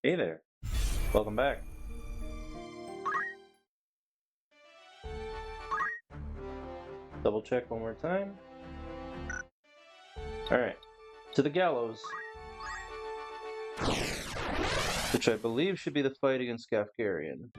Hey there. Welcome back. Double check one more time. Alright. To the gallows. Which I believe should be the fight against Gafgarian.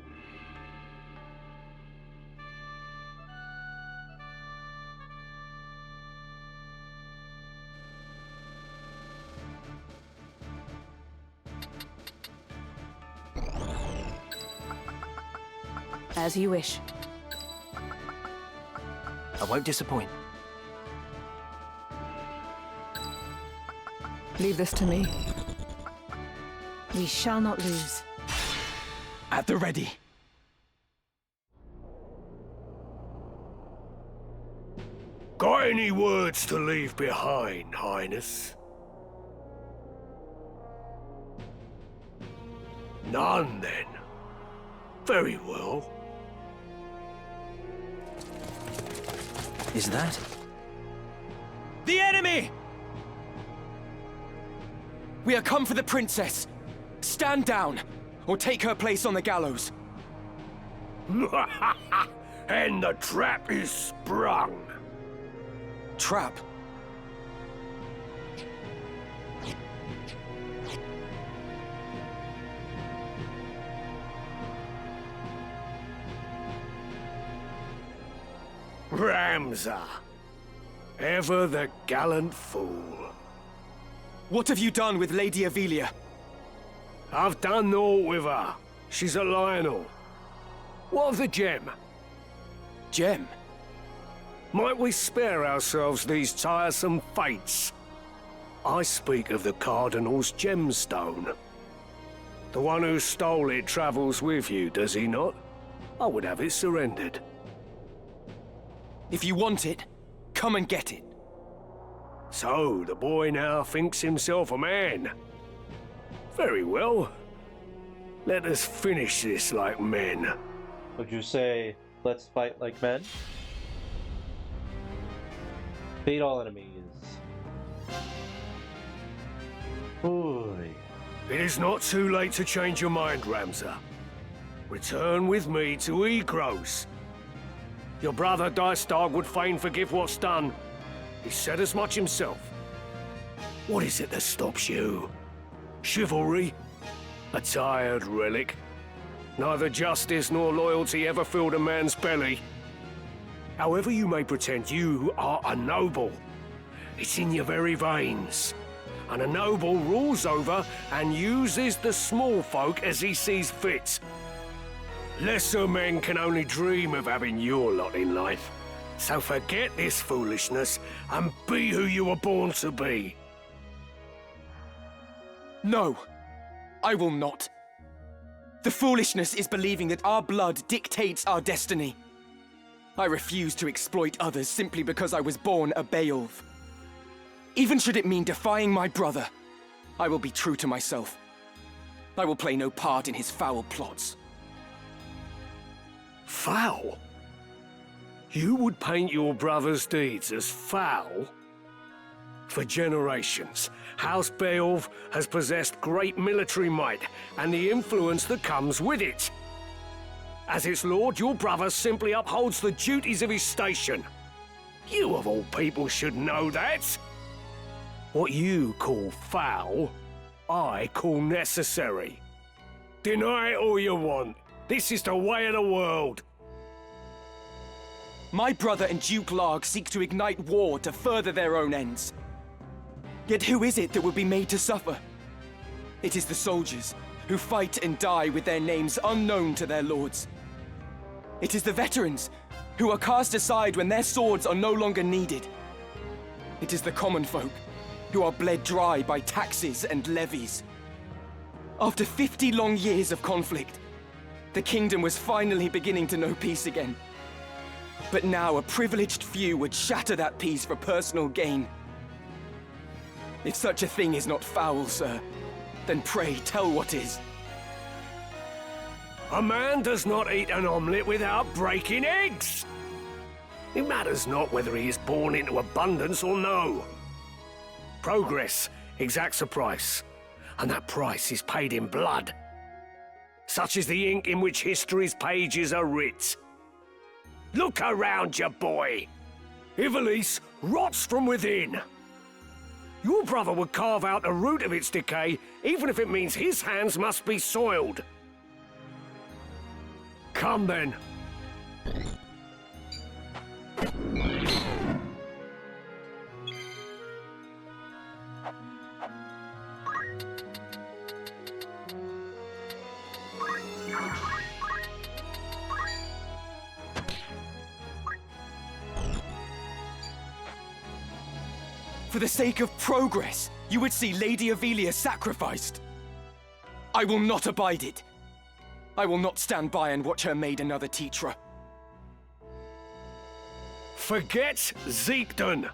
As you wish. I won't disappoint. Leave this to me. We shall not lose. At the ready. Got any words to leave behind, Highness? None, then. Very well. Is that? The enemy! We are come for the princess. Stand down, or take her place on the gallows. And the trap is sprung. Trap? Ramza. Ever the gallant fool. What have you done with Lady Ivalice? I've done naught with her. She's a Lionel. What of the gem? Gem? Might we spare ourselves these tiresome fates? I speak of the Cardinal's gemstone. The one who stole it travels with you, does he not? I would have it surrendered. If you want it, come and get it. So, the boy now thinks himself a man. Very well. Let us finish this like men. Would you say, let's fight like men? Beat all enemies. Oy. It is not too late to change your mind, Ramza. Return with me to Egros. Your brother Dystag would fain forgive what's done. He said as much himself. What is it that stops you? Chivalry? A tired relic? Neither justice nor loyalty ever filled a man's belly. However you may pretend, you are a noble. It's in your very veins. And a noble rules over and uses the small folk as he sees fit. Lesser men can only dream of having your lot in life. So forget this foolishness and be who you were born to be. No, I will not. The foolishness is believing that our blood dictates our destiny. I refuse to exploit others simply because I was born a Beowulf. Even should it mean defying my brother, I will be true to myself. I will play no part in his foul plots. Foul? You would paint your brother's deeds as foul? For generations, House Beowulf has possessed great military might and the influence that comes with it. As its lord, your brother simply upholds the duties of his station. You of all people should know that. What you call foul, I call necessary. Deny it all you want. This is the way of the world. My brother and Duke Larg seek to ignite war to further their own ends. Yet who is it that will be made to suffer? It is the soldiers, who fight and die with their names unknown to their lords. It is the veterans, who are cast aside when their swords are no longer needed. It is the common folk, who are bled dry by taxes and levies. After 50 long years of conflict, the kingdom was finally beginning to know peace again. But now a privileged few would shatter that peace for personal gain. If such a thing is not foul, sir, then pray tell what is. A man does not eat an omelette without breaking eggs. It matters not whether he is born into abundance or no. Progress exacts a price, and that price is paid in blood. Such is the ink in which history's pages are writ. Look around you, boy. Ivalice rots from within. Your brother would carve out the root of its decay, even if it means his hands must be soiled. Come then. For the sake of progress, you would see Lady Ivalice sacrificed. I will not abide it. I will not stand by and watch her made another teacher. Forget Zeekden.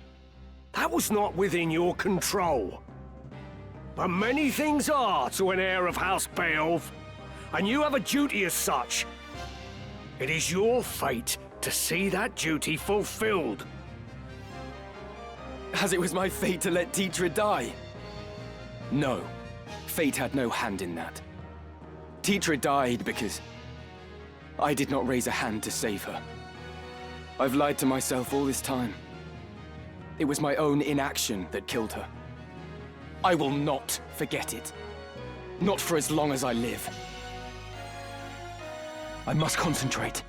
That was not within your control. But many things are to an heir of House Beowulf, and you have a duty as such. It is your fate to see that duty fulfilled. As it was my fate to let Tetra die. No, fate had no hand in that. Tetra died because I did not raise a hand to save her. I've lied to myself all this time. It was my own inaction that killed her. I will not forget it. Not for as long as I live. I must concentrate.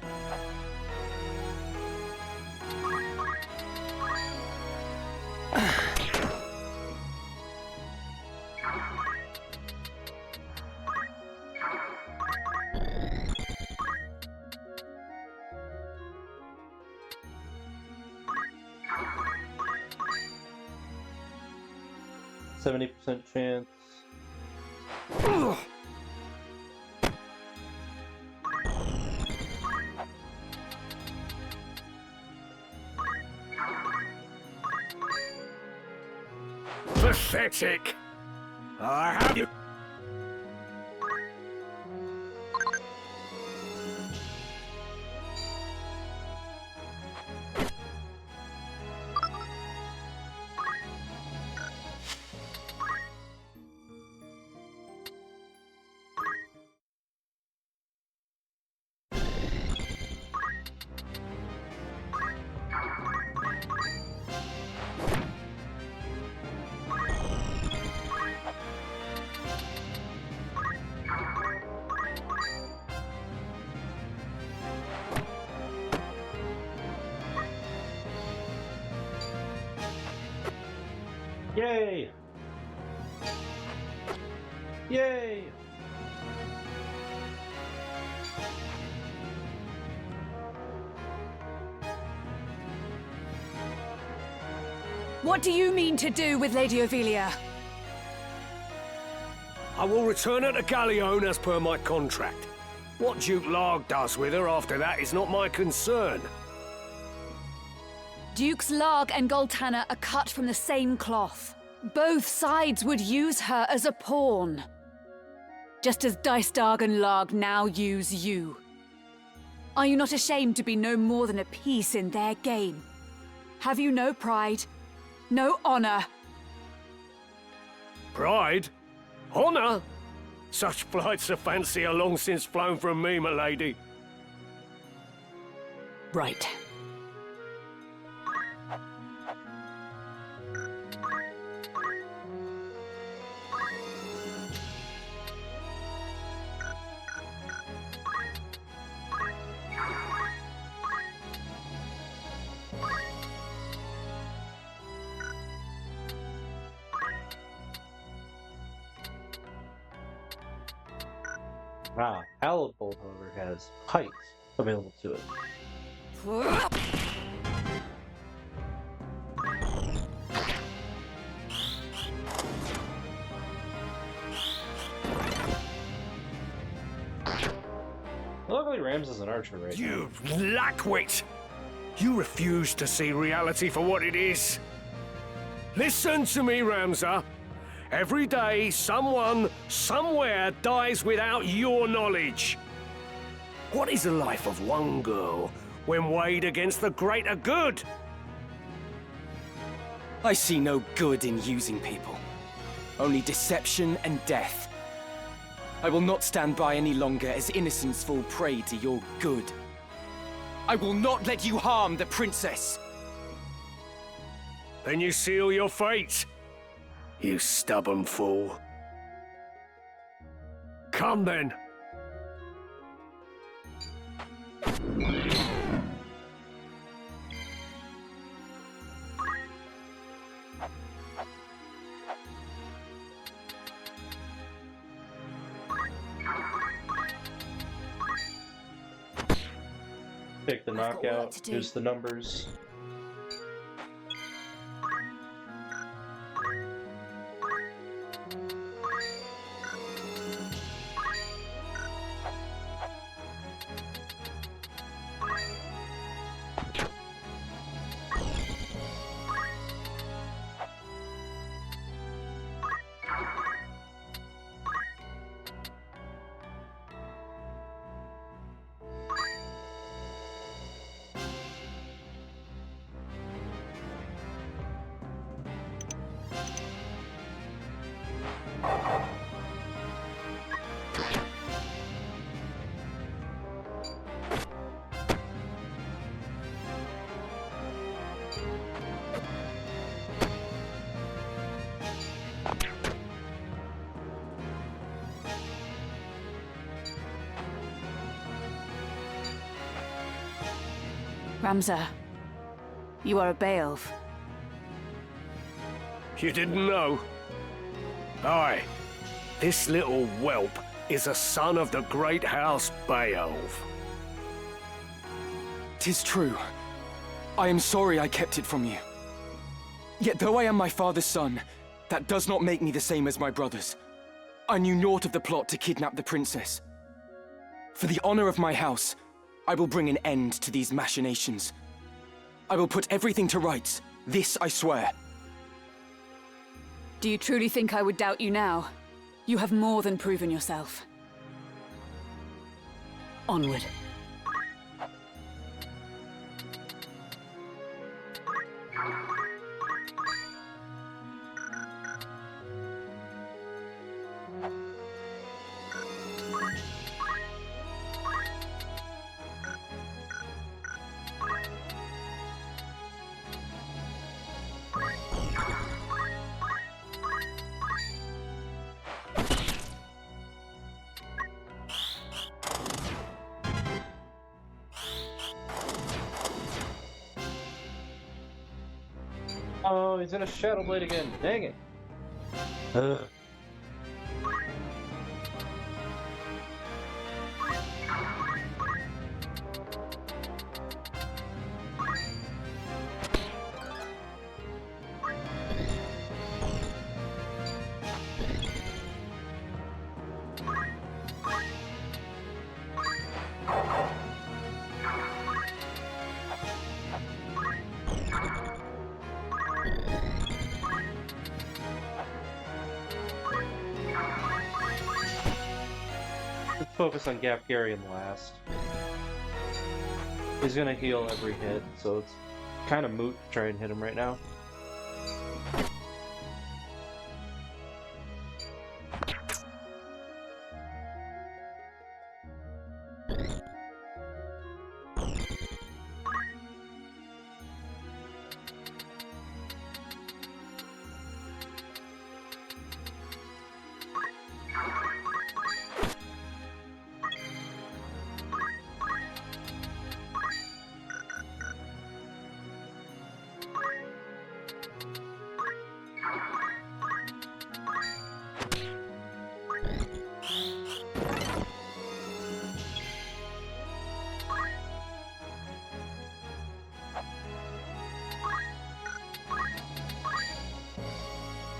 %70 chance. Pathetic! I have you. Yay! Yay! What do you mean to do with Lady Ivalice? I will return her to Galleon as per my contract. What Duke Larg does with her after that is not my concern. Dukes Larg and Goltanna are cut from the same cloth. Both sides would use her as a pawn. Just as Dystarg and Larg now use you. Are you not ashamed to be no more than a piece in their game? Have you no pride? No honor? Pride? Honor? Such flights of fancy are long since flown from me, my lady. Right. Palatable, however, has height available to it. Luckily, Rams is an archer right now. You lackwit! You refuse to see reality for what it is. Listen to me, Ramza. Every day, someone, somewhere dies without your knowledge. What is the life of one girl when weighed against the greater good? I see no good in using people. Only deception and death. I will not stand by any longer as innocents fall prey to your good. I will not let you harm the princess! Then you seal your fate, you stubborn fool. Come then. Pick the I've got work knockout, to do. use the numbers. Ramza, you are a Beowulf. You didn't know? Aye. This little whelp is a son of the great house Beowulf. 'Tis true. I am sorry I kept it from you. Yet though I am my father's son, that does not make me the same as my brothers. I knew naught of the plot to kidnap the princess. For the honor of my house, I will bring an end to these machinations. I will put everything to rights. This I swear. Do you truly think I would doubt you now? You have more than proven yourself. Onward. Oh, he's in a Shadow Blade again. Dang it. Ugh. Let's focus on Gapgarian last. He's gonna heal every hit, so it's kind of moot to try and hit him right now.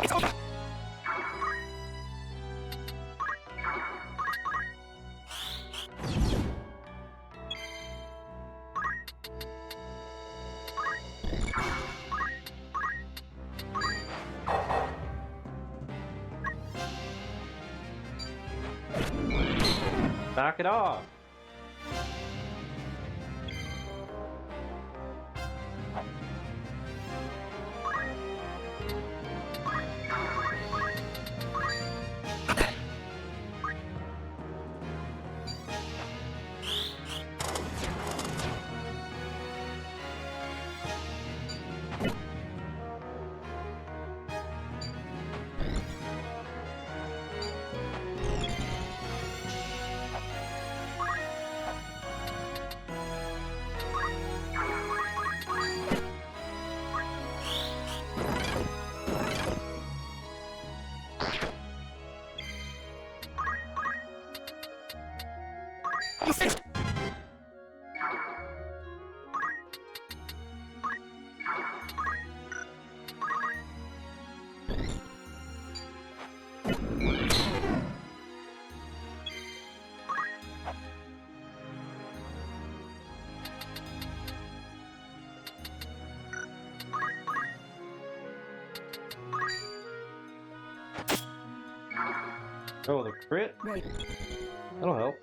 It's over! Knock it off! Oh, the crit? Right. That'll help.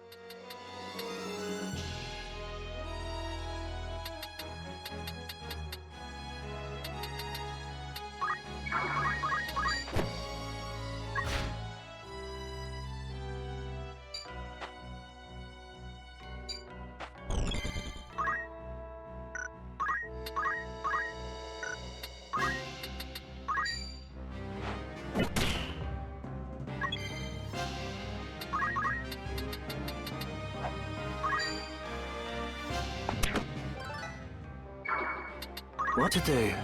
What to do?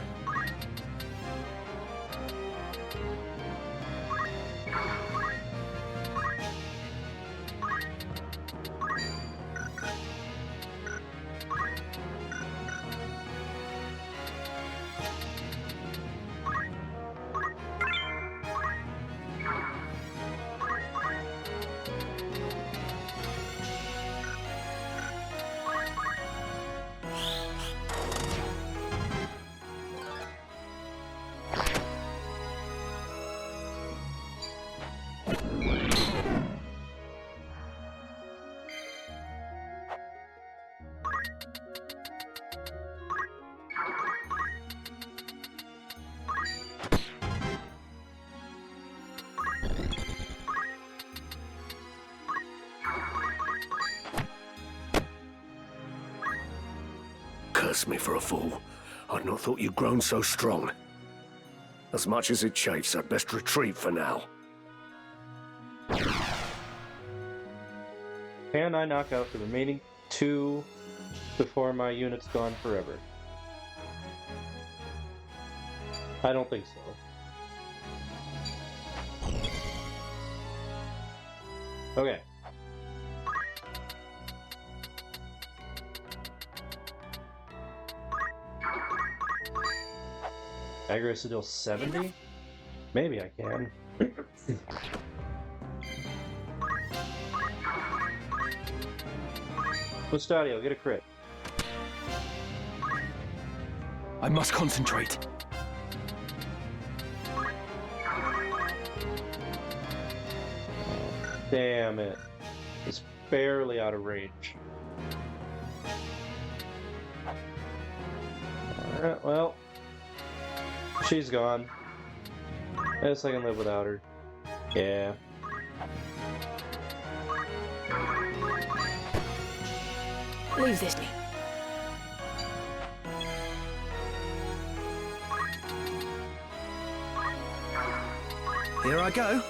Curse me for a fool. I'd not thought you'd grown so strong. As much as it chafes, I'd best retreat for now. Can I knock out the remaining 2 before my unit's gone forever? I don't think so. Okay. Aggro to deal 70? Maybe I can. Mustadio, get a crit. I must concentrate. Damn it. It's barely out of range. Alright, well. She's gone. I guess I can live without her. Yeah. Leave this to me. Here I go.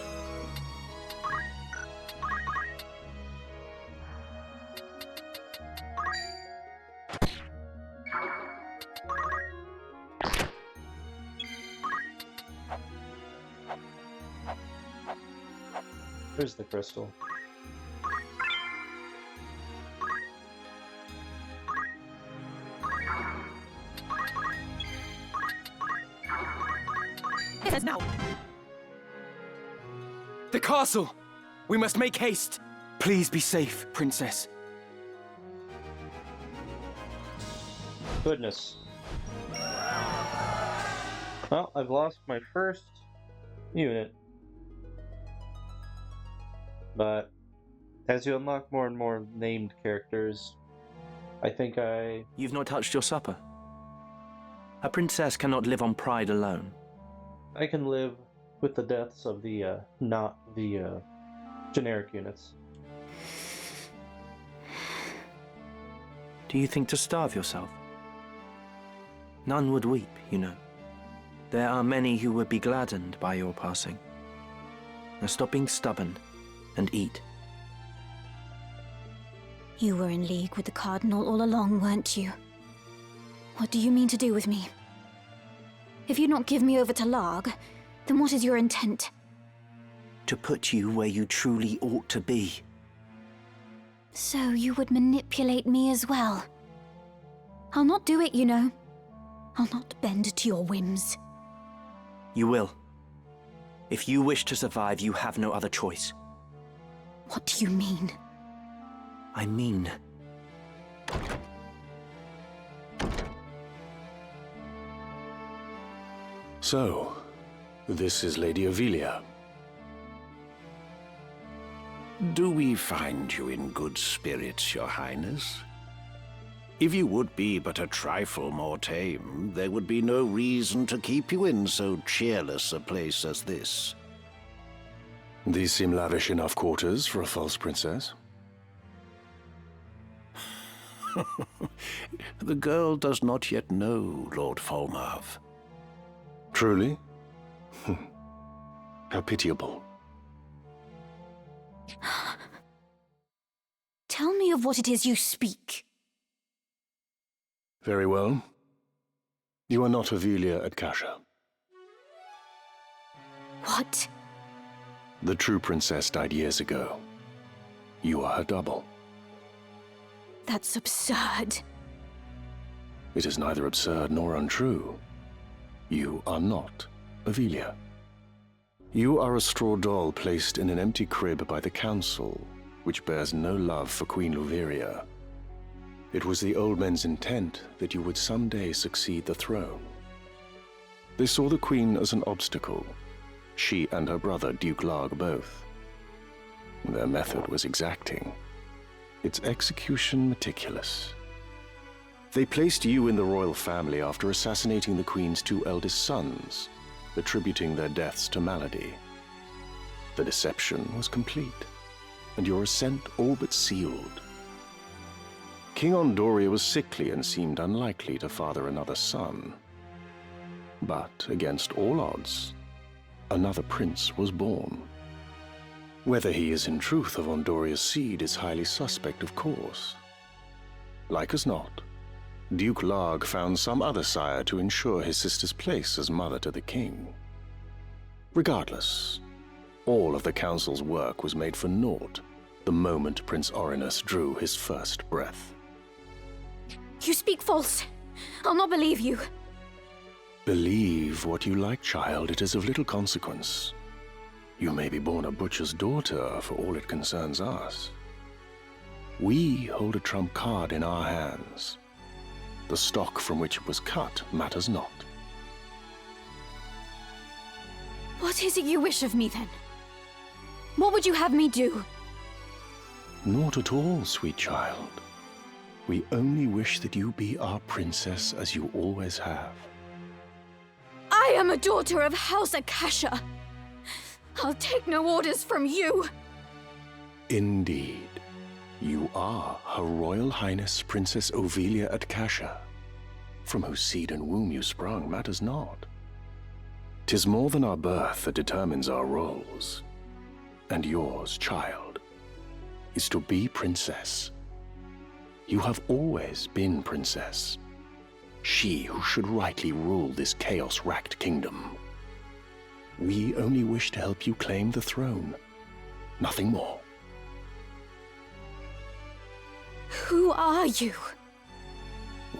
There's the crystal. Now. The castle! We must make haste. Please be safe, Princess. Goodness. Well, I've lost my first unit. But as you unlock more and more named characters, I think You've not touched your supper. A princess cannot live on pride alone. I can live with the deaths of the, not the, generic units. Do you think to starve yourself? None would weep, you know. There are many who would be gladdened by your passing. Now stop being stubborn and eat. You were in league with the Cardinal all along, weren't you? What do you mean to do with me? If you not give me over to Larg, then what is your intent? To put you where you truly ought to be. So you would manipulate me as well? I'll not do it, you know. I'll not bend to your whims. You will. If you wish to survive, you have no other choice. What do you mean? I mean... So, this is Lady Ivalice. Do we find you in good spirits, Your Highness? If you would be but a trifle more tame, there would be no reason to keep you in so cheerless a place as this. These seem lavish enough quarters for a false princess. The girl does not yet know Lord Falmarv. Truly? How pitiable. Tell me of what it is you speak. Very well. You are not Ivalice at Kasha. What? The true princess died years ago. You are her double. That's absurd. It is neither absurd nor untrue. You are not Ivalice. You are a straw doll placed in an empty crib by the council, which bears no love for Queen Luveria. It was the old men's intent that you would someday succeed the throne. They saw the queen as an obstacle, she and her brother Duke Larg both. Their method was exacting, its execution meticulous. They placed you in the royal family after assassinating the queen's two eldest sons, attributing their deaths to malady. The deception was complete, and your ascent all but sealed. King Ondoria was sickly and seemed unlikely to father another son. But against all odds, another prince was born. Whether he is in truth of Ondoria's seed is highly suspect, of course. Like as not, Duke Larg found some other sire to ensure his sister's place as mother to the king. Regardless, all of the council's work was made for naught the moment Prince Orinus drew his first breath. You speak false. I'll not believe you. Believe what you like, child. It is of little consequence. You may be born a butcher's daughter for all it concerns us. We hold a trump card in our hands. The stock from which it was cut matters not. What is it you wish of me, then? What would you have me do? Naught at all, sweet child. We only wish that you be our princess as you always have. I am a daughter of House Akasha. I'll take no orders from you. Indeed. You are Her Royal Highness Princess Ivalice at Kasha. From whose seed and womb you sprung matters not. 'Tis more than our birth that determines our roles. And yours, child, is to be princess. You have always been princess. She who should rightly rule this chaos-racked kingdom. We only wish to help you claim the throne. Nothing more. Who are you?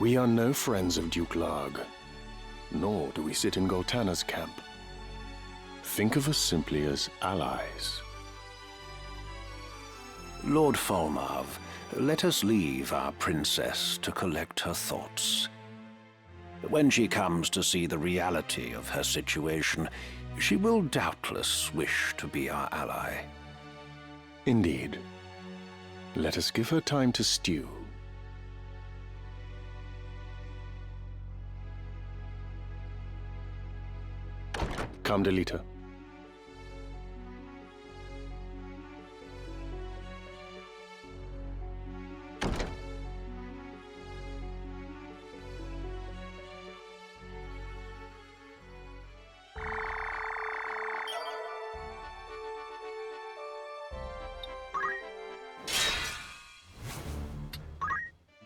We are no friends of Duke Larg, nor do we sit in Goltanna's camp. Think of us simply as allies. Lord Falmarv, let us leave our princess to collect her thoughts. When she comes to see the reality of her situation, she will doubtless wish to be our ally. Indeed. Let us give her time to stew. Come, Delita.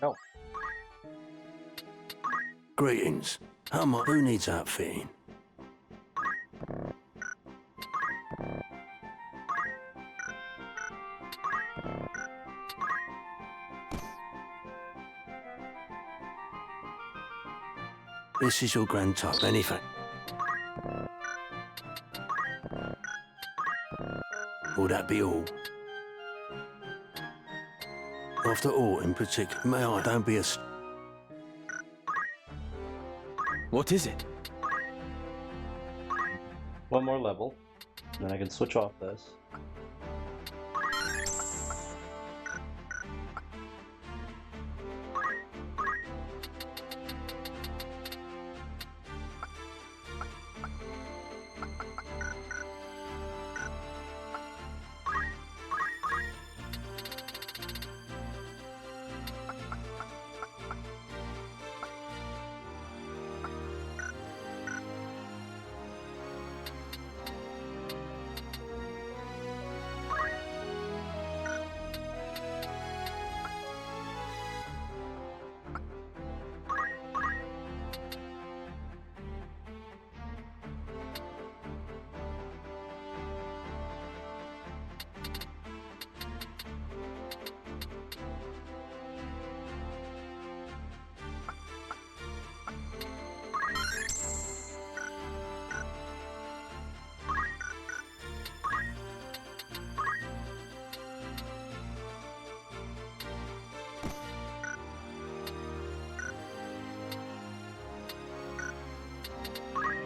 No. Greetings. Who needs outfitting? This is your grand top, anything. Will that be all? After all, in particular, may I don't be a... What is it? One more level, then I can switch off this.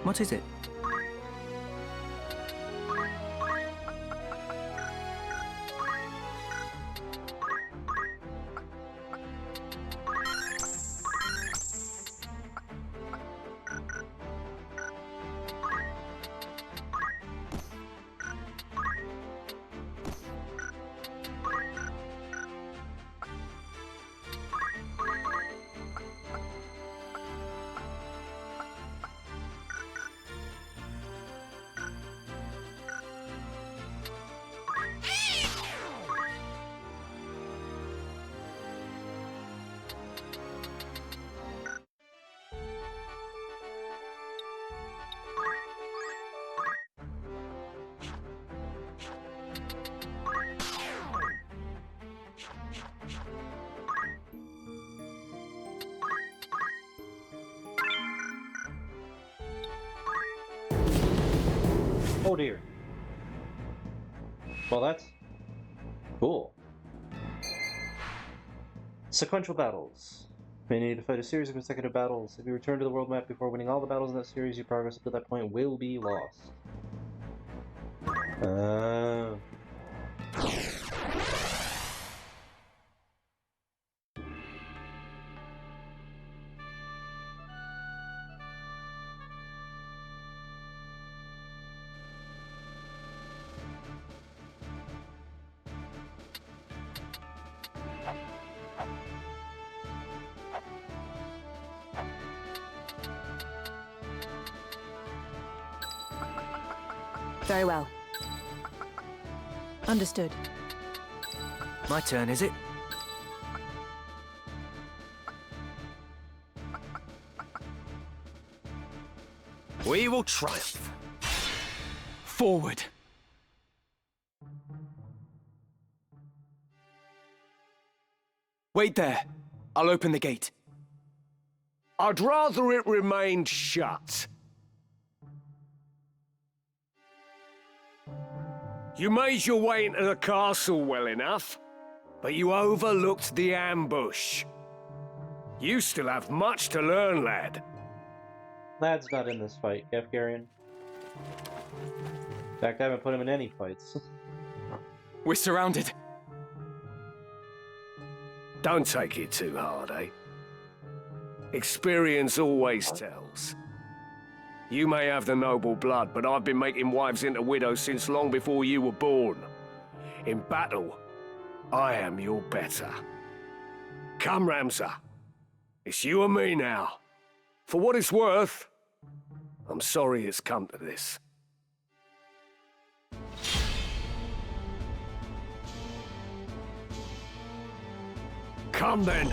What is it? Oh dear. Well, that's cool. Sequential battles. You need to fight a series of consecutive battles. If you return to the world map before winning all the battles in that series, your progress up to that point will be lost. Very well. Understood. My turn, is it? We will triumph. Forward. Wait there. I'll open the gate. I'd rather it remained shut. You made your way into the castle well enough, but you overlooked the ambush. You still have much to learn, lad. Lad's not in this fight, Kefgarian. In fact, I haven't put him in any fights. We're surrounded. Don't take it too hard, eh? Experience always tells. You may have the noble blood, but I've been making wives into widows since long before you were born. In battle, I am your better. Come, Ramsar. It's you and me now. For what it's worth, I'm sorry it's come to this. Come then.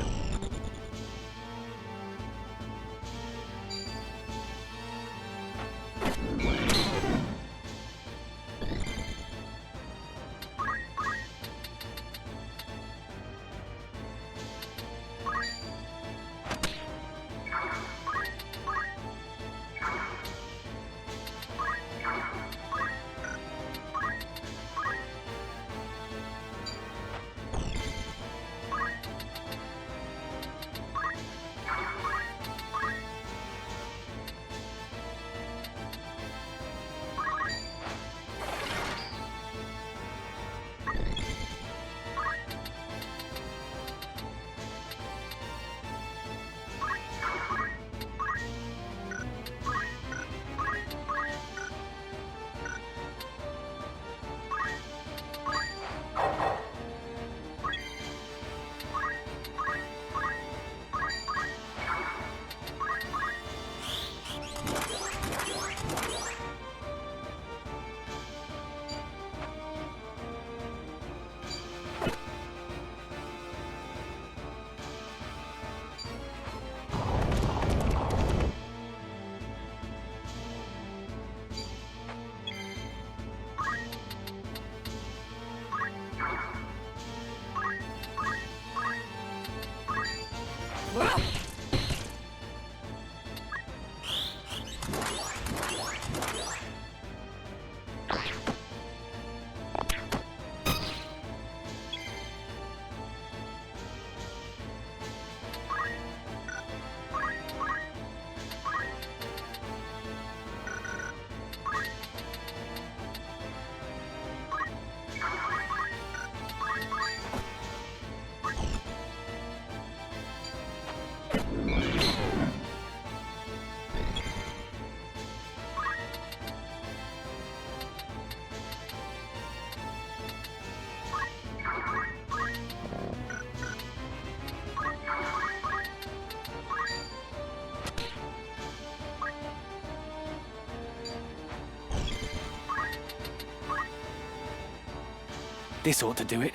This ought to do it.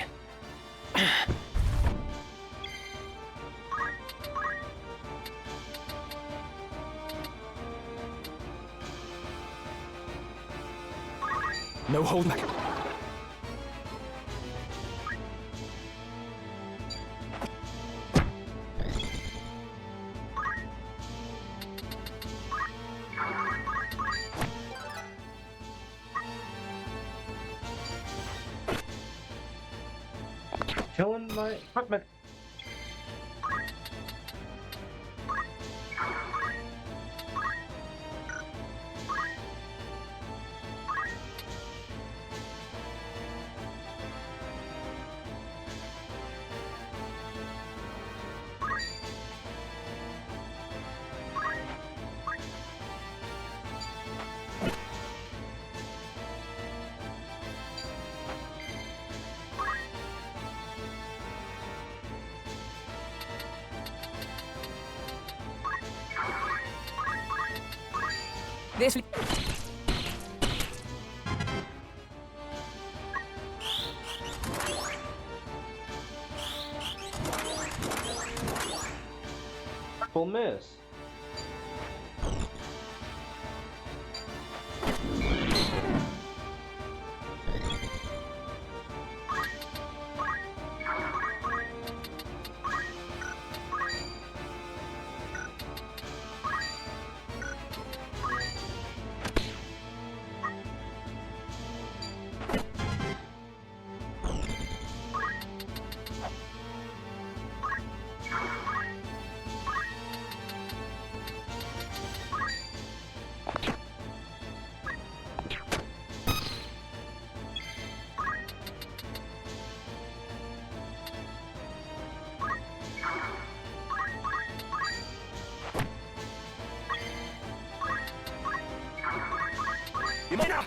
No hold back. Killing my equipment. This. Full miss. You may not.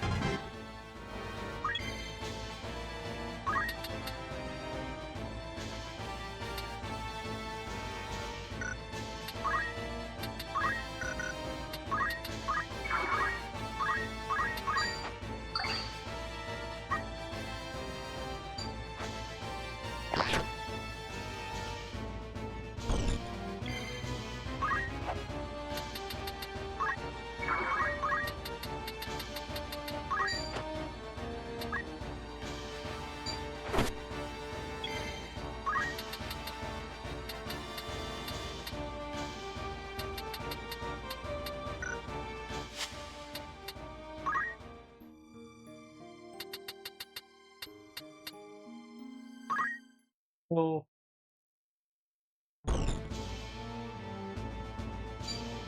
Well.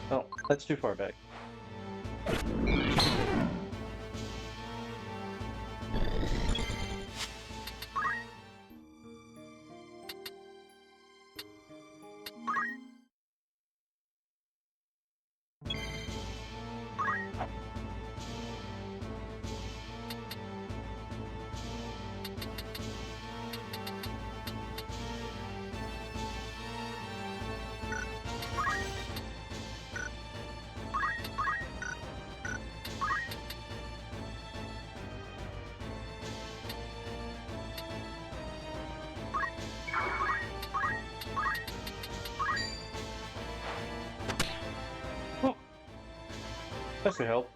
Oh, that's too far back. That should help.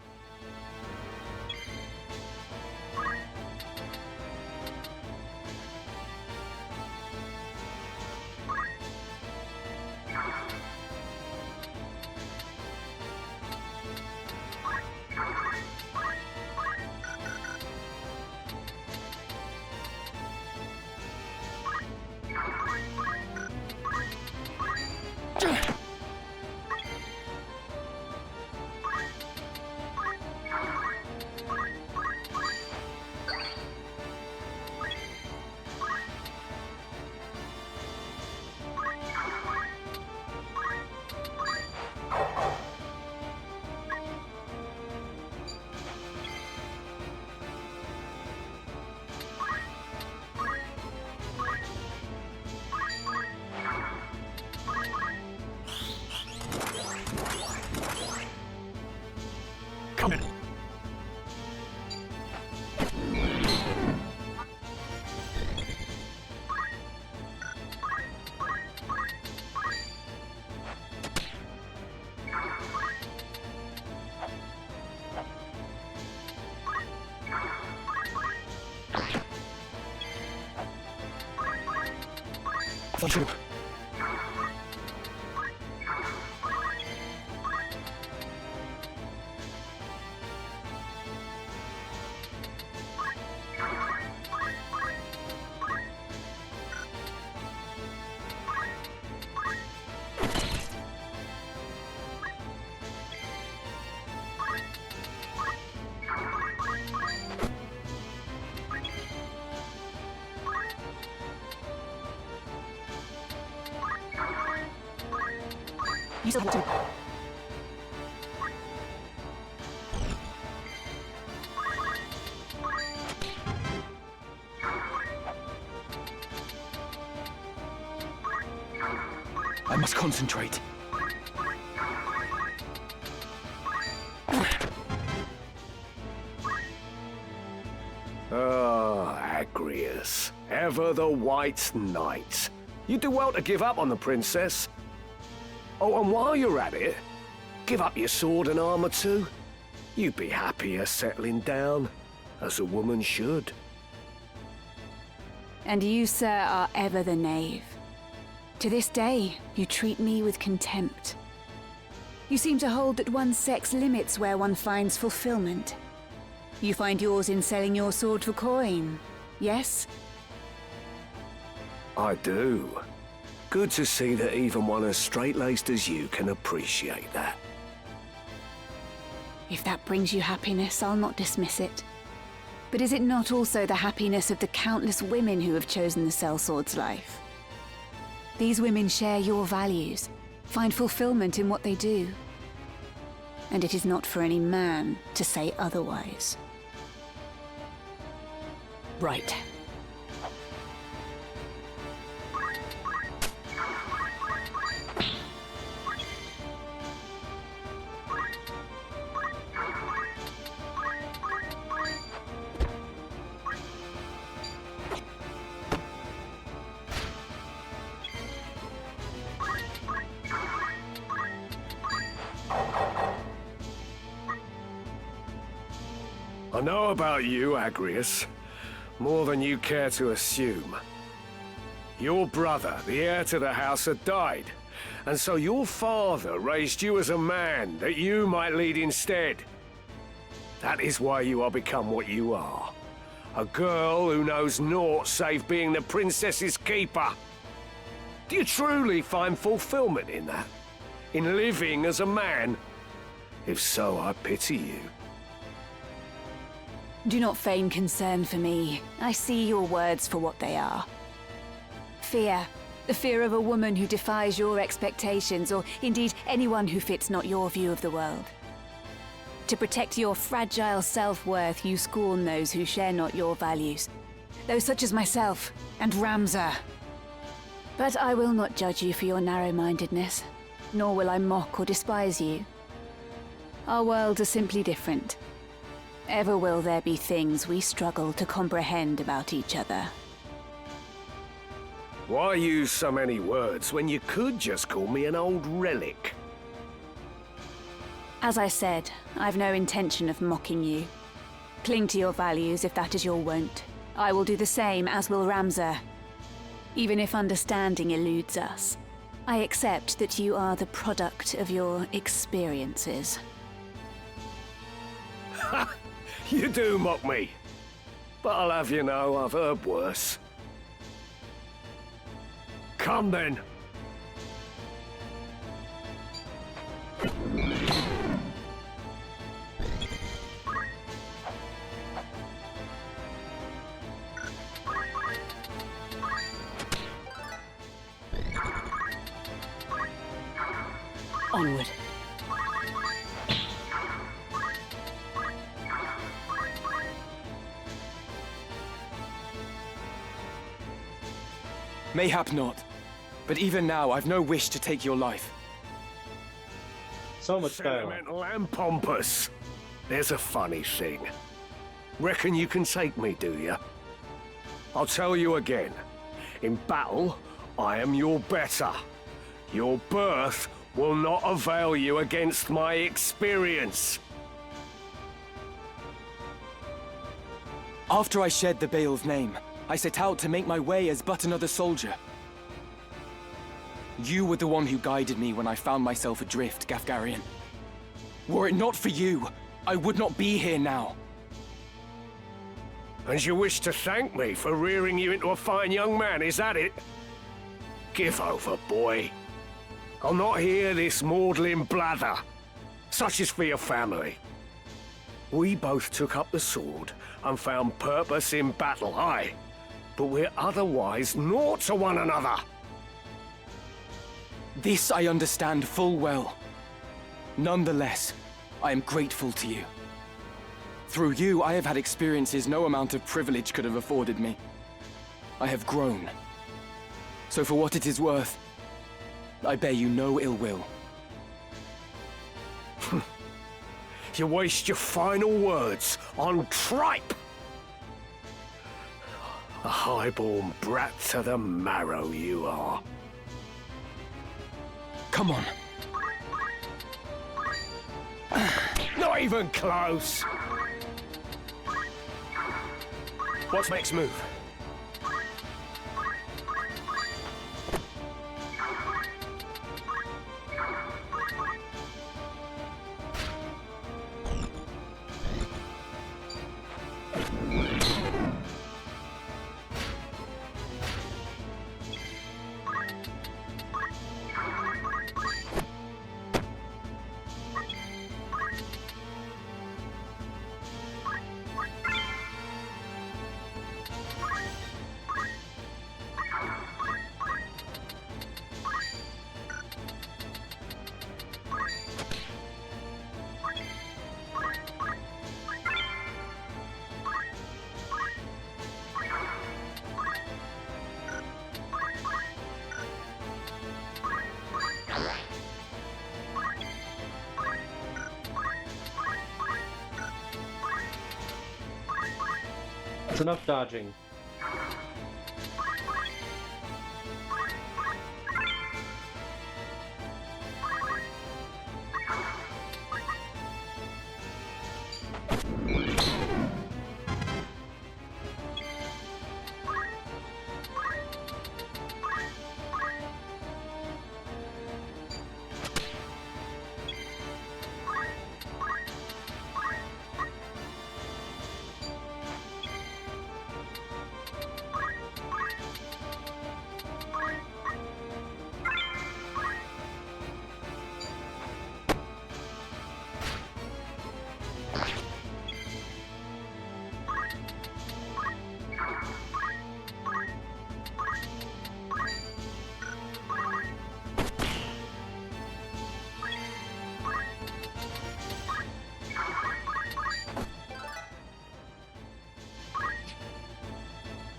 True. Use of water. I must concentrate. Ah, Agrius. Ever the White Knight. You do well to give up on the princess. Oh, and while you're at it, give up your sword and armor too. You'd be happier settling down, as a woman should. And you, sir, are ever the knave. To this day, you treat me with contempt. You seem to hold that one's sex limits where one finds fulfillment. You find yours in selling your sword for coin, yes? I do. Good to see that even one as straight-laced as you can appreciate that. If that brings you happiness, I'll not dismiss it. But is it not also the happiness of the countless women who have chosen the sellsword's life? These women share your values, find fulfillment in what they do. And it is not for any man to say otherwise. Right. I know about you, Agrius. More than you care to assume. Your brother, the heir to the house, had died. And so your father raised you as a man that you might lead instead. That is why you are become what you are. A girl who knows naught save being the princess's keeper. Do you truly find fulfillment in that? In living as a man? If so, I pity you. Do not feign concern for me. I see your words for what they are. Fear. The fear of a woman who defies your expectations, or indeed anyone who fits not your view of the world. To protect your fragile self-worth, you scorn those who share not your values. Those such as myself and Ramsar. But I will not judge you for your narrow-mindedness, nor will I mock or despise you. Our worlds are simply different. Ever will there be things we struggle to comprehend about each other. Why use so many words when you could just call me an old relic? As I said, I've no intention of mocking you. Cling to your values if that is your wont. I will do the same, as will Ramsar. Even if understanding eludes us, I accept that you are the product of your experiences. Ha! You do mock me. But I'll have you know I've heard worse. Come then. Onward. Mayhap not. But even now, I've no wish to take your life. So much dialogue. Sentimental and pompous. There's a funny thing. Reckon you can take me, do you? I'll tell you again. In battle, I am your better. Your birth will not avail you against my experience. After I shed the Bael's name, I set out to make my way as but another soldier. You were the one who guided me when I found myself adrift, Gafgarian. Were it not for you, I would not be here now. And you wish to thank me for rearing you into a fine young man, is that it? Give over, boy. I'll not hear this maudlin blather. Such is for your family. We both took up the sword and found purpose in battle, aye. But we're otherwise naught to one another. This I understand full well. Nonetheless, I am grateful to you. Through you, I have had experiences no amount of privilege could have afforded me. I have grown. So for what it is worth, I bear you no ill will. You waste your final words on tripe! A highborn brat to the marrow you are. Come on. Not even close! What's next move? It's enough dodging.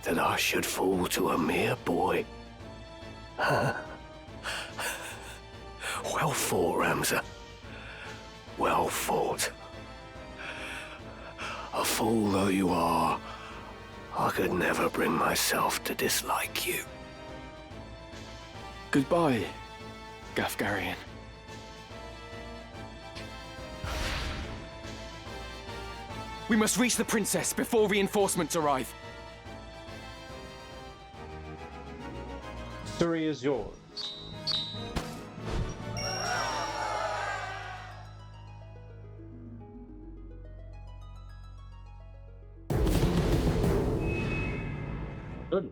That I should fall to a mere boy. Well fought, Ramza. Well fought. A fool though you are, I could never bring myself to dislike you. Goodbye, Gafgarian. We must reach the princess before reinforcements arrive. Victory is yours. Good.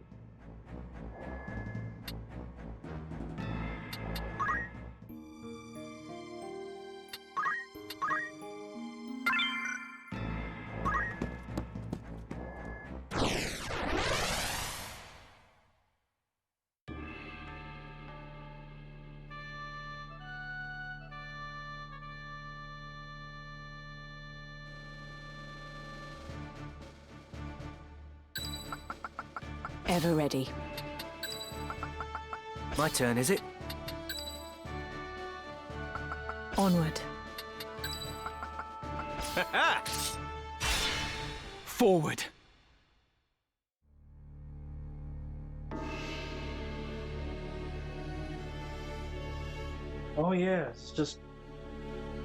Ever ready. My turn, is it? Onward. Forward. Oh yeah, it's just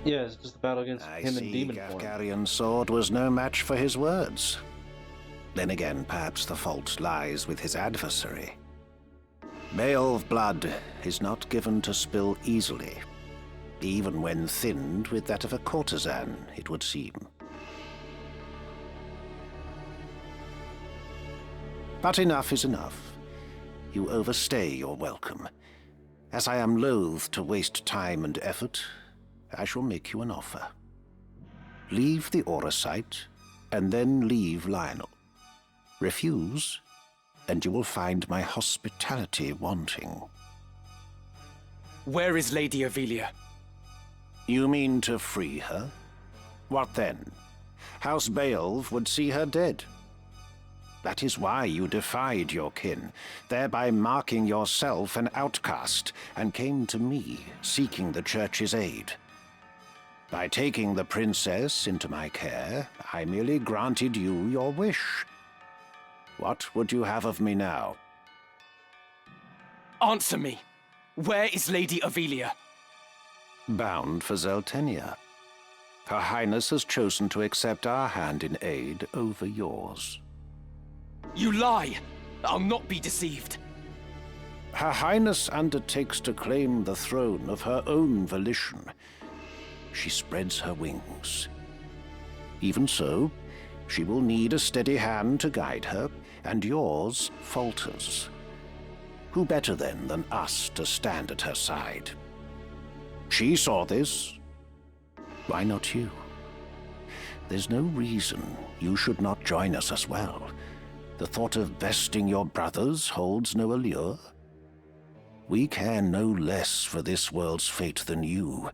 the battle against I him and see Demon Form. Gafgarion's sword was no match for his words. Then again, perhaps the fault lies with his adversary. Beowulf blood is not given to spill easily, even when thinned with that of a courtesan, it would seem. But enough is enough. You overstay your welcome. As I am loath to waste time and effort, I shall make you an offer. Leave the Orosite, and then leave Lionel. Refuse, and you will find my hospitality wanting. Where is Lady Ivalice? You mean to free her? What then? House Beowulf would see her dead. That is why you defied your kin, thereby marking yourself an outcast, and came to me, seeking the Church's aid. By taking the princess into my care, I merely granted you your wish. What would you have of me now? Answer me. Where is Lady Ivalice? Bound for Zeltenia. Her Highness has chosen to accept our hand in aid over yours. You lie! I'll not be deceived. Her Highness undertakes to claim the throne of her own volition. She spreads her wings. Even so, she will need a steady hand to guide her, and yours falters. Who better then than us to stand at her side? She saw this. Why not you? There's no reason you should not join us as well. The thought of besting your brothers holds no allure. We care no less for this world's fate than you.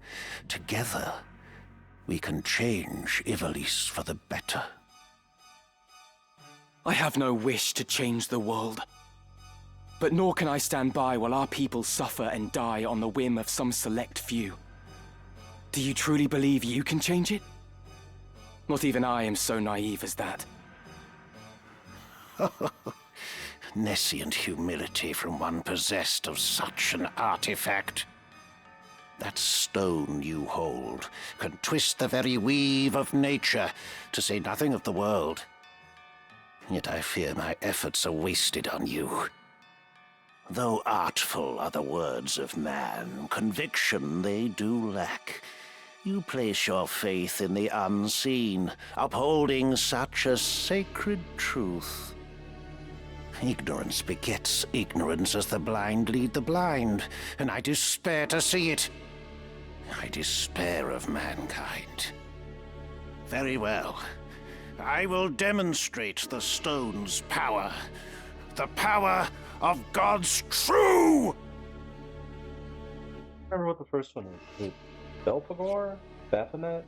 Together, we can change Ivalice for the better. I have no wish to change the world. But nor can I stand by while our people suffer and die on the whim of some select few. Do you truly believe you can change it? Not even I am so naive as that. Nescient humility from one possessed of such an artifact. That stone you hold can twist the very weave of nature, to say nothing of the world. Yet I fear my efforts are wasted on you. Though artful are the words of man, conviction they do lack. You place your faith in the unseen, upholding such a sacred truth. Ignorance begets ignorance as the blind lead the blind, and I despair to see it. I despair of mankind. Very well. I will demonstrate the stone's power. The power of God's true! I remember what the first one is. Is it Belphegor? Baphomet?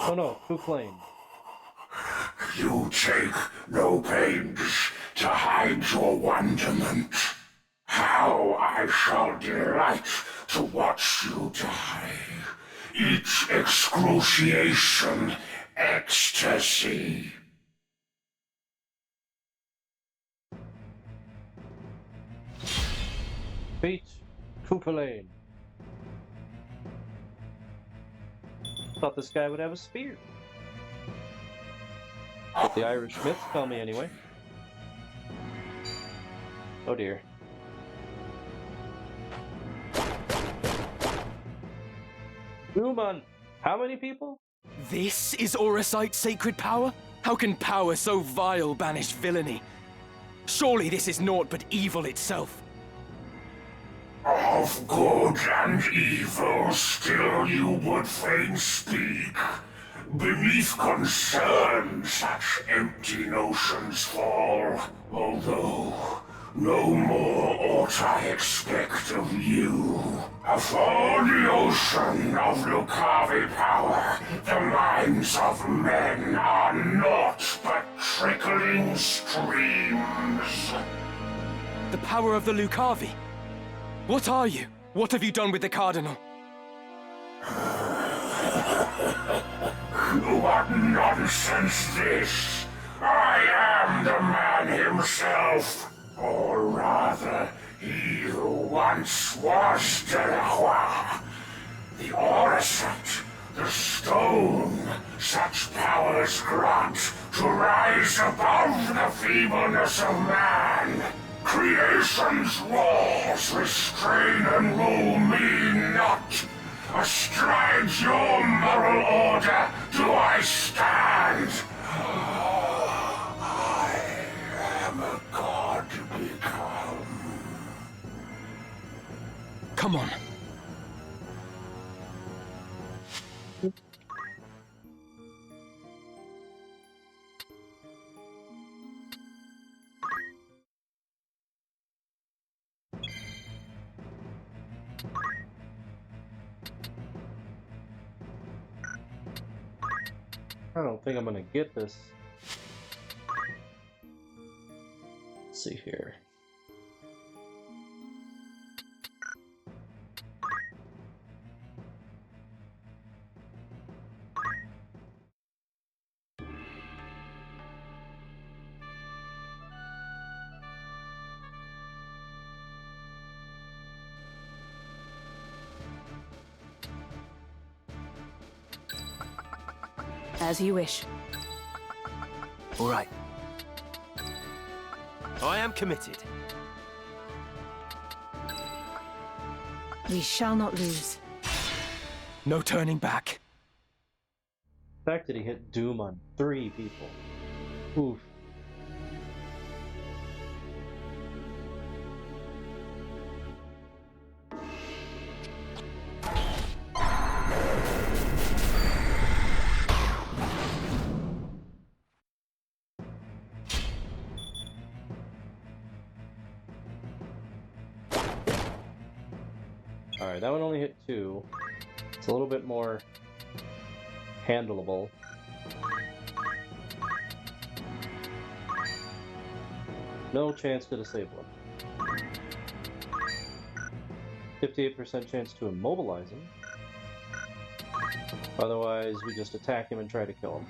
Oh no, Cuchulainn. You take no pains to hide your wonderment. How I shall delight to watch you die. Each excruciation, ecstasy. Beat Cuchulainn. Thought this guy would have a spear. But the Irish myths tell me anyway. Oh dear. Human! How many people? This is Orosite's sacred power? How can power so vile banish villainy? Surely this is naught but evil itself. Of good and evil still you would fain speak. beneath concern such empty notions fall, although no more ought I expect of you. Afore the ocean of Lucavi power, the minds of men are naught but trickling streams. The power of the Lucavi? What are you? What have you done with the Cardinal? What nonsense this! I am the man himself, or rather, he who once was Delacroix. The Aurosat, the stone, such powers grant to rise above the feebleness of man. Creation's laws restrain and rule me not. Astride your moral order do I stand. I am a god become. Come on. I don't think I'm gonna get this. Let's see here. As you wish. All right. I am committed. We shall not lose. No turning back. The fact that he hit Doom on 3 people. Oof. Alright, that one only hit 2. It's a little bit more handleable. No chance to disable him. 58% chance to immobilize him. Otherwise, we just attack him and try to kill him.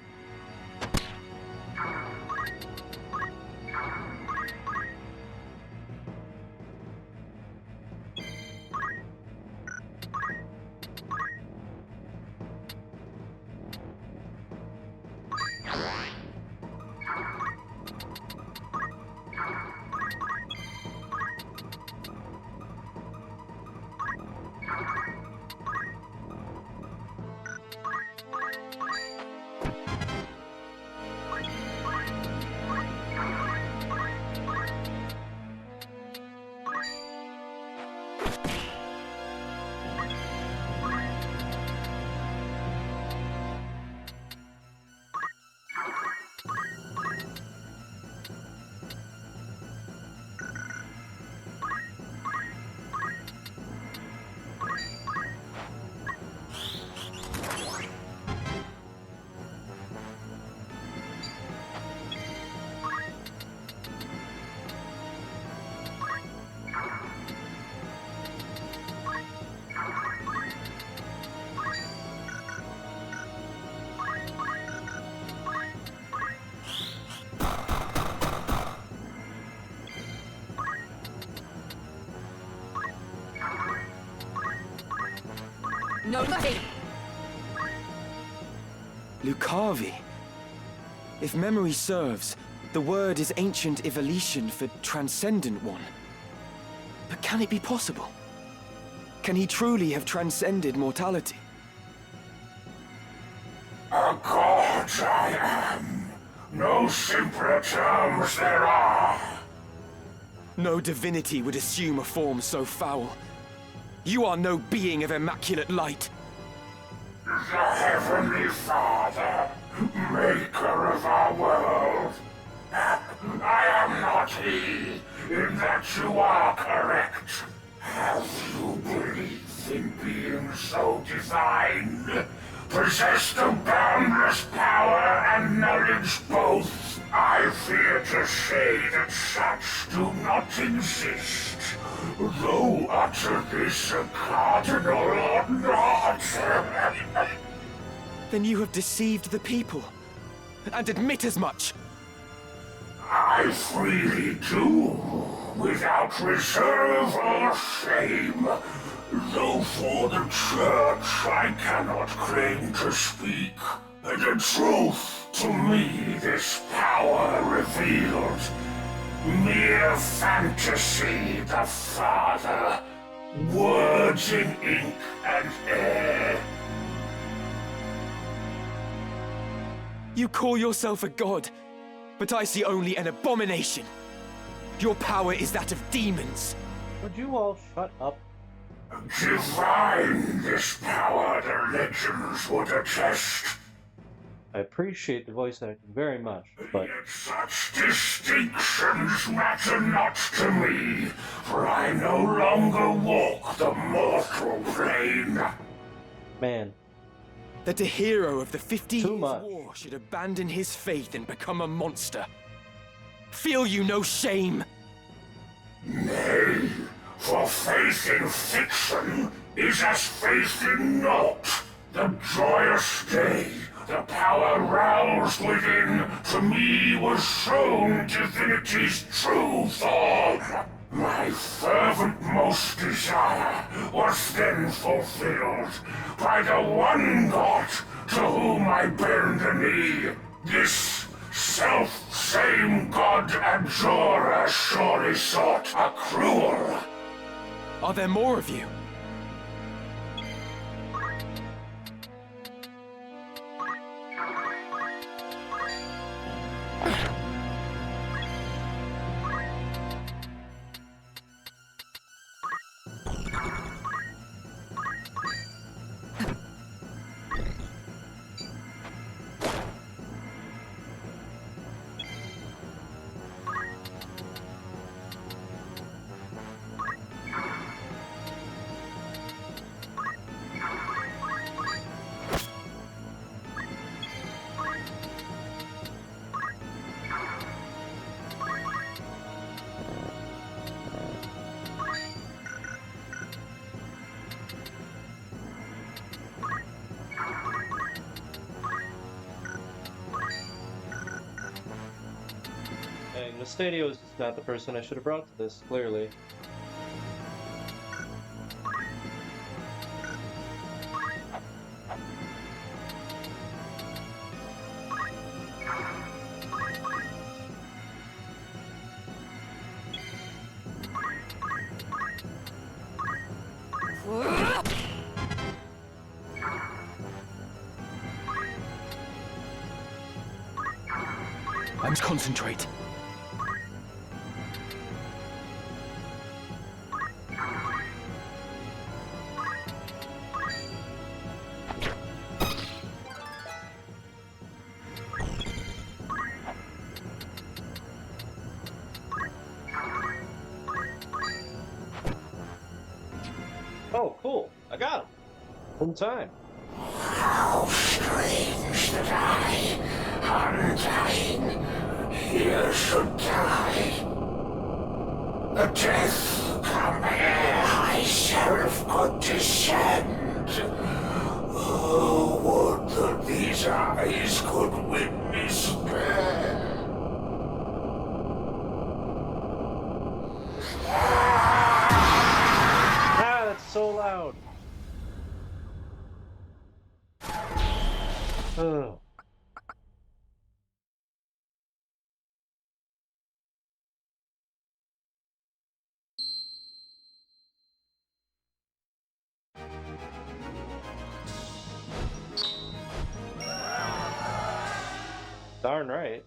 No looking! Lucavi. If memory serves, the word is ancient Ivalician for transcendent one. But can it be possible? Can he truly have transcended mortality? A god I am. No simpler terms there are. No divinity would assume a form so foul. You are no being of immaculate light. the Heavenly Father, maker of our world. I am not he, in that you are correct. Have you belief in being so divine? Possessed of boundless power and knowledge both? I fear to say that such do not exist. Though utter this a cardinal or not. Then you have deceived the people, and admit as much. I freely do, without reserve or shame. Though for the Church I cannot claim to speak. The truth, to me this power revealed. Mere fantasy, the Father. Words in ink and air. You call yourself a god, but I see only an abomination. Your power is that of demons. Would you all shut up? Divine this power, the legends would attest. I appreciate the voice acting very much, but Yet such distinctions matter not to me, for I no longer walk the mortal plane. man, That a hero of the 50 Too Years' much. War should abandon his faith and become a monster. Feel you no shame? Nay, for faith in fiction is as faith in naught. The joyous day, the power roused within, to me was shown divinity's true form. My fervent most desire was then fulfilled by the one God to whom I bend the knee. This self-same God abjurer surely sought a cruel. Are there more of you? dang, Mustadio's just not the person I should have brought to this, clearly. I must concentrate. Oh, cool. I got him. In time. How strange that I, undying, here should die. A death come ere I seraph could descend. Oh, would that these eyes could witness death. Ah, that's so loud. Oh. Darn right.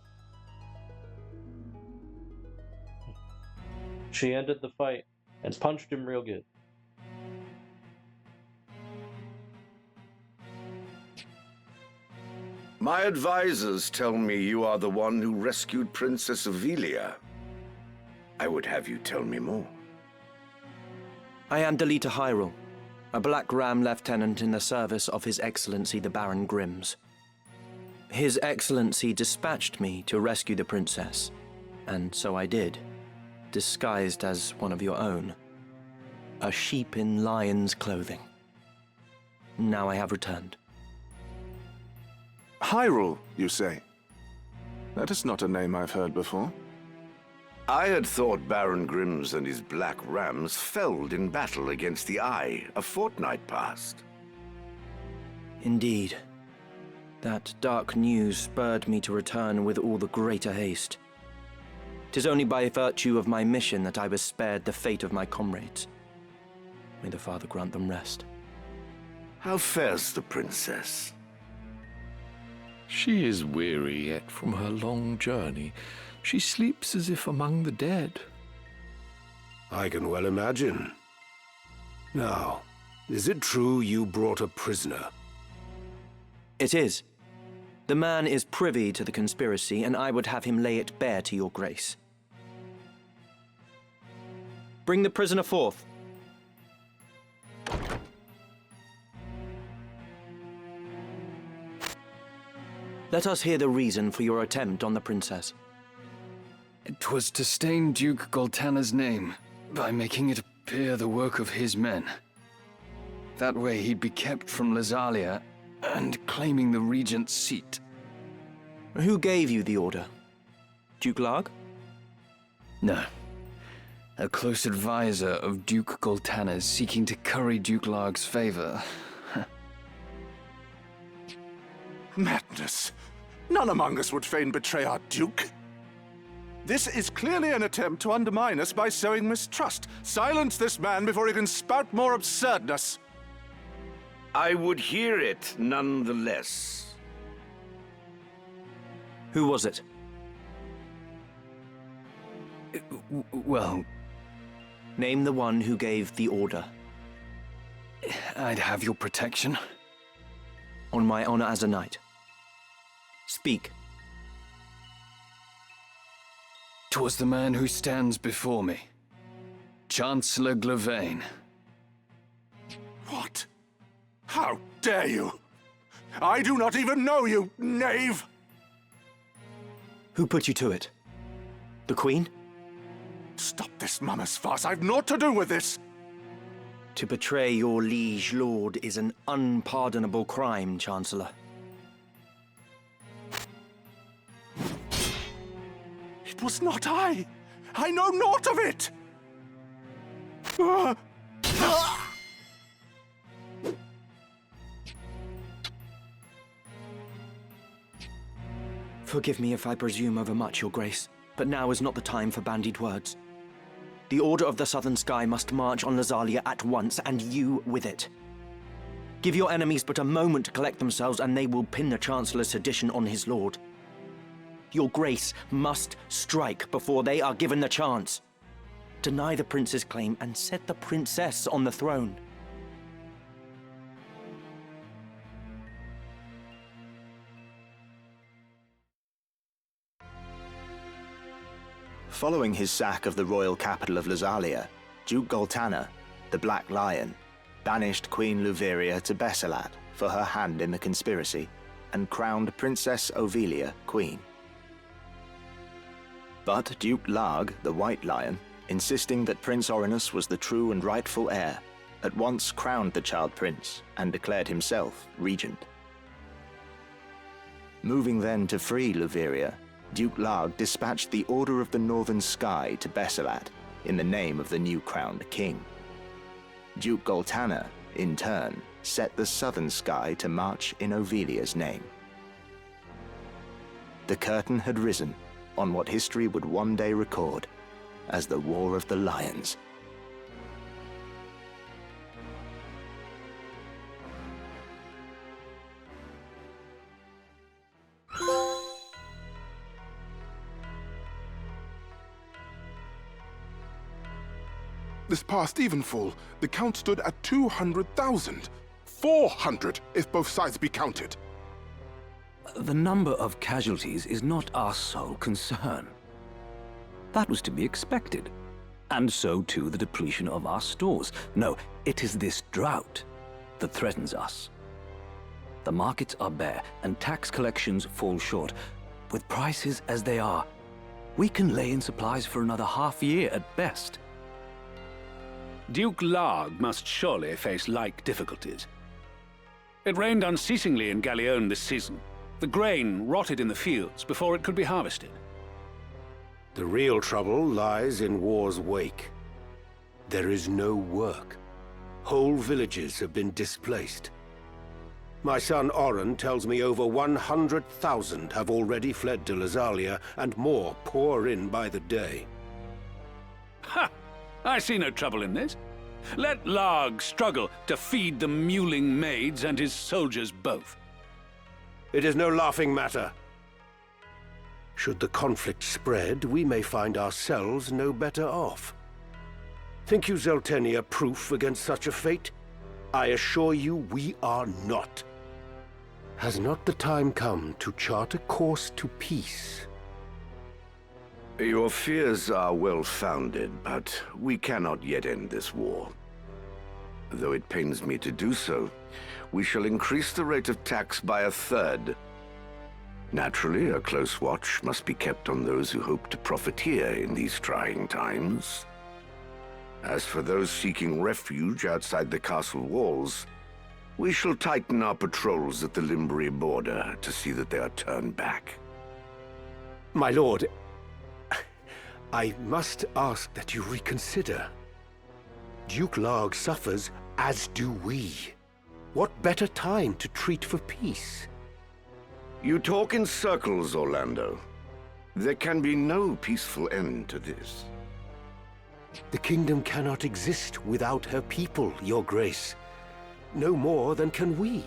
She ended the fight and punched him real good. My advisors tell me you are the one who rescued Princess Ivalice. I would have you tell me more. I am Delita Hyrule, a Black Ram lieutenant in the service of His Excellency the Baron Grimms. His Excellency dispatched me to rescue the princess, and so I did, disguised as one of your own. A sheep in lion's clothing. Now I have returned. Hyrule, you say? That is not a name I've heard before. I had thought Baron Grimms and his Black Rams felled in battle against the Eye a fortnight past. Indeed. That dark news spurred me to return with all the greater haste. 'Tis only by virtue of my mission that I was spared the fate of my comrades. May the Father grant them rest. How fares the princess? She is weary yet from her long journey. She sleeps as if among the dead. I can well imagine. Now, is it true you brought a prisoner? It is. The man is privy to the conspiracy, and I would have him lay it bare to your grace. Bring the prisoner forth. Let us hear the reason for your attempt on the princess. 'Twas to stain Duke Goltanna's name by making it appear the work of his men. That way he'd be kept from Lazalia and claiming the regent's seat. Who gave you the order? Duke Larg? No. A close advisor of Duke Goltanna's seeking to curry Duke Larg's favor. Madness! None among us would fain betray our Duke. This is clearly an attempt to undermine us by sowing mistrust. Silence this man before he can spout more absurdness. I would hear it nonetheless. Who was it? Well... Name the one who gave the order. I'd have your protection. On my honor as a knight. Speak. 'Twas the man who stands before me. Chancellor Glavain. What? How dare you? I do not even know you, knave! Who put you to it? The Queen? Stop this mummer's farce. I've naught to do with this. To betray your liege lord is an unpardonable crime, Chancellor. It was not I. I know naught of it. Forgive me if I presume overmuch, Your Grace, but now is not the time for bandied words. The Order of the Southern Sky must march on Lazalia at once, and you with it. Give your enemies but a moment to collect themselves, and they will pin the Chancellor's sedition on his lord. Your Grace must strike before they are given the chance. Deny the prince's claim and set the princess on the throne. Following his sack of the royal capital of Lazalia, Duke Goltanna, the Black Lion, banished Queen Luveria to Besselat for her hand in the conspiracy, and crowned Princess Ivalice queen. But Duke Larg, the White Lion, insisting that Prince Orinus was the true and rightful heir, at once crowned the child prince and declared himself regent. Moving then to free Luveria, Duke Larg dispatched the Order of the Northern Sky to Besselat in the name of the new crowned king. Duke Goltanna, in turn, set the Southern Sky to march in Ivalice's name. The curtain had risen on what history would one day record as the War of the Lions. This past evenfall, the count stood at 200,000. 400 if both sides be counted. The number of casualties is not our sole concern. That was to be expected. And so too the depletion of our stores. No, it is this drought that threatens us. The markets are bare, and tax collections fall short. With prices as they are, we can lay in supplies for another half-year at best. Duke Larg must surely face like difficulties. It rained unceasingly in Galleon this season. The grain rotted in the fields before it could be harvested. The real trouble lies in war's wake. There is no work. Whole villages have been displaced. My son Oren tells me over 100,000 have already fled to Lazalia, and more pour in by the day. Ha! I see no trouble in this. Let Larg struggle to feed the mewling maids and his soldiers both. It is no laughing matter. Should the conflict spread, we may find ourselves no better off. Think you Zeltenia proof against such a fate? I assure you we are not. Has not the time come to chart a course to peace? Your fears are well-founded, but we cannot yet end this war. Though it pains me to do so, we shall increase the rate of tax by 1/3. Naturally, a close watch must be kept on those who hope to profiteer in these trying times. As for those seeking refuge outside the castle walls, we shall tighten our patrols at the Limbri border to see that they are turned back. My lord, I must ask that you reconsider. Duke Larg suffers, as do we. What better time to treat for peace? You talk in circles, Orlando. There can be no peaceful end to this. The kingdom cannot exist without her people, Your Grace. No more than can we.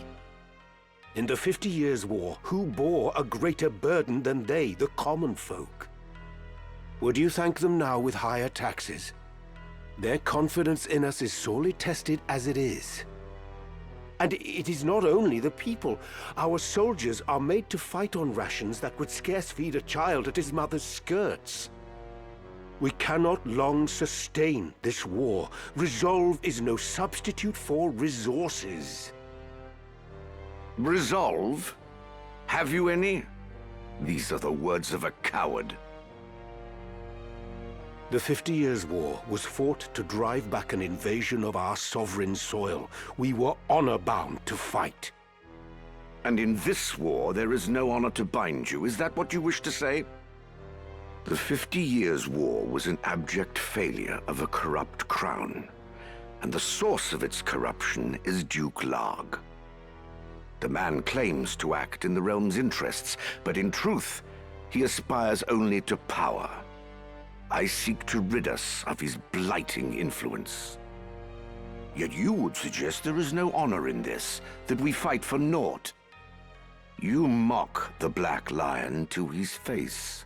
In the 50 Years' War, who bore a greater burden than they, the common folk? Would you thank them now with higher taxes? Their confidence in us is sorely tested as it is. And it is not only the people. Our soldiers are made to fight on rations that would scarce feed a child at his mother's skirts. We cannot long sustain this war. Resolve is no substitute for resources. Resolve? Have you any? These are the words of a coward. The 50 Years' War was fought to drive back an invasion of our sovereign soil. We were honor-bound to fight. And in this war, there is no honor to bind you. Is that what you wish to say? The 50 Years' War was an abject failure of a corrupt crown, and the source of its corruption is Duke Larg. The man claims to act in the realm's interests, but in truth, he aspires only to power. I seek to rid us of his blighting influence. Yet you would suggest there is no honor in this, that we fight for naught. You mock the Black Lion to his face.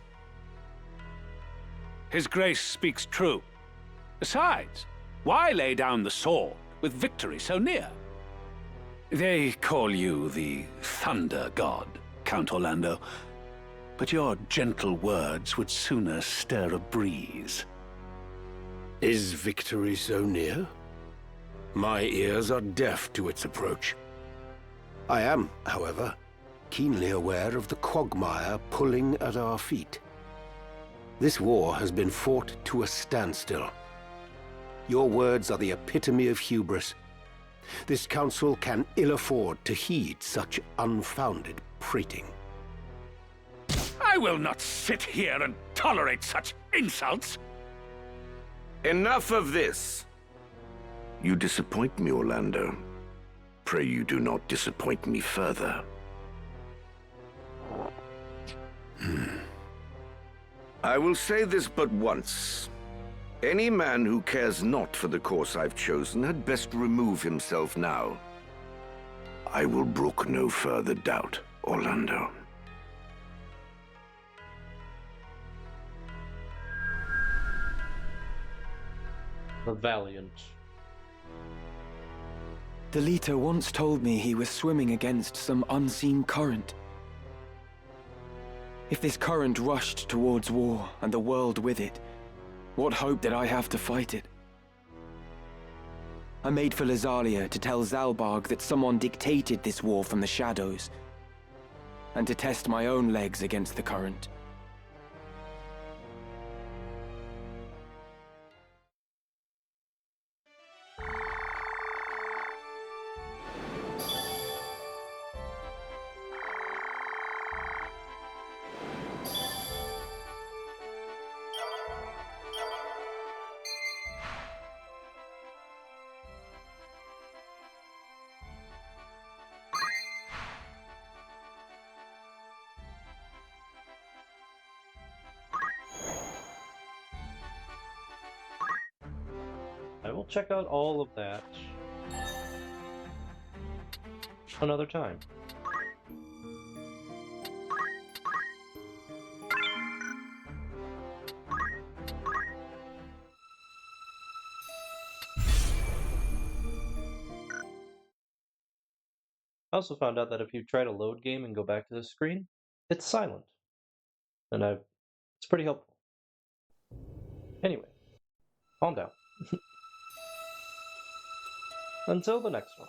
His Grace speaks true. Besides, why lay down the sword with victory so near? They call you the Thunder God, Count Orlando. But your gentle words would sooner stir a breeze. Is victory so near? My ears are deaf to its approach. I am, however, keenly aware of the quagmire pulling at our feet. This war has been fought to a standstill. Your words are the epitome of hubris. This council can ill afford to heed such unfounded prating. I will not sit here and tolerate such insults! Enough of this! You disappoint me, Orlando. Pray you do not disappoint me further. I will say this but once. Any man who cares not for the course I've chosen had best remove himself now. I will brook no further doubt, Orlando. The Valiant. The Leader once told me he was swimming against some unseen current. If this current rushed towards war, and the world with it, what hope did I have to fight it? I made for Lazalia to tell Zalbarg that someone dictated this war from the shadows, and to test my own legs against the current. I will check out all of that another time. I also found out that if you try to load game and go back to the screen, it's silent. And it's pretty helpful. Anyway, calm down. Until the next one.